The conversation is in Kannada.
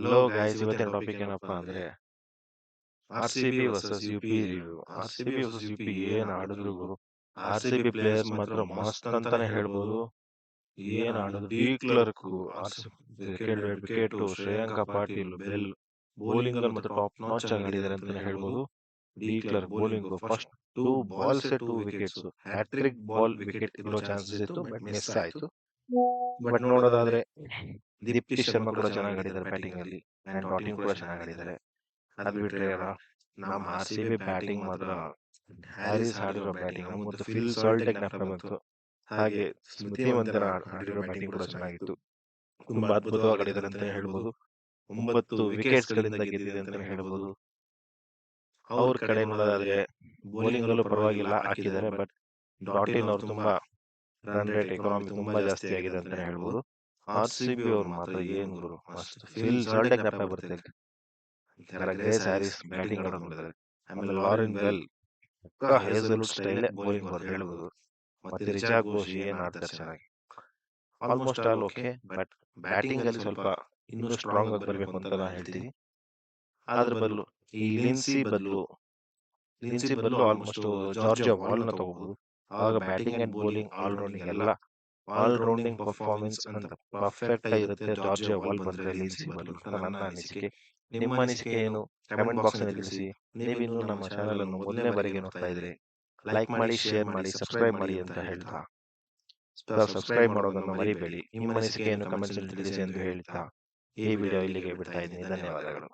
ಹಲೋ ಗೈಸ್, ಇವತ್ತಿನ ಟಾಪಿಕ್ ಏನಪ್ಪಾ ಅಂದ್ರೆ R-C-B versus you-P review. R-C-B versus you-P ಏನ್ ಆಡಿದ್ರು ಗುರು. ಆರ್-ಸಿ-ಬಿ ಪ್ಲೇಯರ್ಸ್ ಮಾತ್ರ ಮಸ್ತ್ ಅಂತಾನೆ ಹೇಳ್ಬೋದು. ಏನ್ ಆಡಿದ್ರು. ಡಿ ಕ್ಲರ್ಕ್, ವಿಕೆಟ್, ಶ್ರೇಯಾಂಕ ಪಾಟೀಲ್, ಬೆಲ್ ಬೌಲಿಂಗ್ ಅಲ್ಲಿ ಮತ್ತೆ ಟಾಪ್ ನಾಚ್ ಆಗಿ ಆಡಿದ್ದಾರೆ ಅಂತಾನೆ ಹೇಳ್ಬೋದು. De Klerk bowling first 2 balls 2 wickets, hat-trick ball wicket ಇರೋ ಚಾನ್ಸಸ್ ಇತ್ತು, ಬಟ್ ಮಿಸ್ ಆಯ್ತು. ಬಟ್ ನೋಡೋದಾದ್ರೆ ದೀಪ್ತಿ ಶರ್ಮಾ ಕೂಡ ಚೆನ್ನಾಗಿ ಆಡಿದ್ದಾರೆ ಬ್ಯಾಟಿಂಗ್ ಅಲ್ಲಿ, ಅಂಡ್ ಬಾಟಿಂಗ್ ಕೂಡ ಚೆನ್ನಾಗಿ ಆಡಿದ್ದಾರೆ. ಅದ್ ಬಿಟ್ರೆ ನಮ್ಮ ಆರ್-ಸಿ-ಬಿ ಬ್ಯಾಟಿಂಗ್ ಮಾತ್ರ, ಹ್ಯಾರಿಸ್ ಆಡಿರೋ ಬ್ಯಾಟಿಂಗ್ ಮತ್ತು ಫಿಲ್ ಸಾಲ್ಟ್ ಜ್ಞಾಪಕ ಬಂತು. ಹಾಗೆ ಸ್ಮೃತಿ ಮಂಥನ ಆಡಿರೋ ಬ್ಯಾಟಿಂಗ್ ಕೂಡ ಚೆನ್ನಾಗಿತ್ತು. ತುಂಬಾ ಅದ್ಭುತವಾಗಿ ಆಡಿದ್ದಾರೆ ಅಂತಾನೆ ಹೇಳ್ಬೋದು. 9 ವಿಕೆಟ್ಸ್ ಗಳಿಂದ ಗೆದ್ದಿದೆ ಅಂತಾನೆ ಹೇಳ್ಬೋದು. ಅವ್ರ ಕಡೆ ನೋಡೋದಾದ್ರೆ ಬೌಲಿಂಗ್ ಅಲ್ಲೂ ಪರವಾಗಿಲ್ಲ ಹಾಕಿದ್ದಾರೆ, ಬಟ್ ಡಾಟಿನ್ ಅವ್ರು ತುಂಬಾ ರನ್ ರೇಟ್ ಎಕಾನಮಿ ತುಂಬಾ ಜಾಸ್ತಿ ಆಗಿದೆ ಅಂತಾನೆ ಹೇಳ್ಬೋದು. ಆರ್-ಸಿ-ಬಿ ಅವ್ರು ಮಾತ್ರ ಏನ್ ಗುರು, ಮಸ್ತ್ ಫಿಲ್ ಸಾಲ್ಟ್ ಜ್ಞಾಪಕ ಬರುತ್ತೆ. ಗ್ರೇಸ್ ಹ್ಯಾರಿಸ್ ಬ್ಯಾಟಿಂಗ್ ಆಡೋದು ನೋಡಿದ್ರೆ, ಆಮೇಲೆ Lauren bell Hazlewood style bowling ಬರೋದು ಹೇಳ್ಬೋದು. ಮತ್ತೆ ರಿಚಾ ಘೋಷ್ ಏನ್ ಆಡ್ತಾರೆ ಚೆನ್ನಾಗಿ. Almost all okay, but batting ಅಲ್ಲಿ ಸ್ವಲ್ಪ ಇನ್ನೂ ಸ್ಟ್ರಾಂಗ್ ಆಗಿ ಬರ್ಬೇಕು ಅಂತ ನಾನು ಹೇಳ್ತೀನಿ. ಅದ್ರ ಬದಲು ಈ ಲಿನ್ಸಿ ಬದಲು ಆಲ್ಮೋಸ್ಟ್ ಜಾರ್ಜಿಯಾ ವಾಲ್ ನ ತಗೋಬಹುದು. ಆಗ batting and bowling all rounding performance ಅಂತ ಪರ್ಫೆಕ್ಟ್ ಆಗಿರುತ್ತೆ ಜಾರ್ಜಿಯಾ ವಾಲ್ ಬಂದ್ರೆ ಲಿನ್ಸಿ ಬದಲು ಅಂತ ನನ್ನ ಅನಿಸಿಕೆ. ನಿಮ್ಮ ಅನಿಸಿಕೆ ಏನು? ಕಮೆಂಟ್ ಬಾಕ್ಸ್ ನಲ್ಲಿ ತಿಳಿಸಿ. ನೀವಿನ್ನು ನಮ್ಮ ಚಾನೆಲ್ ಅನ್ನು ಮೊದಲನೇ ಬಾರಿಗೆ ನೋಡ್ತಾ ಇದ್ರೆ ಲೈಕ್ ಮಾಡಿ, ಶೇರ್ ಮಾಡಿ, ಸಬ್ಸ್ಕ್ರೈಬ್ ಮಾಡಿ ಅಂತ ಹೇಳ್ತಾ, ಸಬ್ಸ್ಕ್ರೈಬ್ ಮಾಡೋದನ್ನು ಮರಿಬೇಡಿ. ನಿಮ್ಮ ಅನಿಸಿಕೆಯನ್ನು ಕಮೆಂಟ್ಸ್ ಅಲ್ಲಿ ತಿಳಿಸಿ ಎಂದು ಹೇಳ್ತಾ ಈ ವಿಡಿಯೋ ಇಲ್ಲಿಗೆ ಬಿಡ್ತಾ ಇದ್ದೀನಿ. ಧನ್ಯವಾದಗಳು.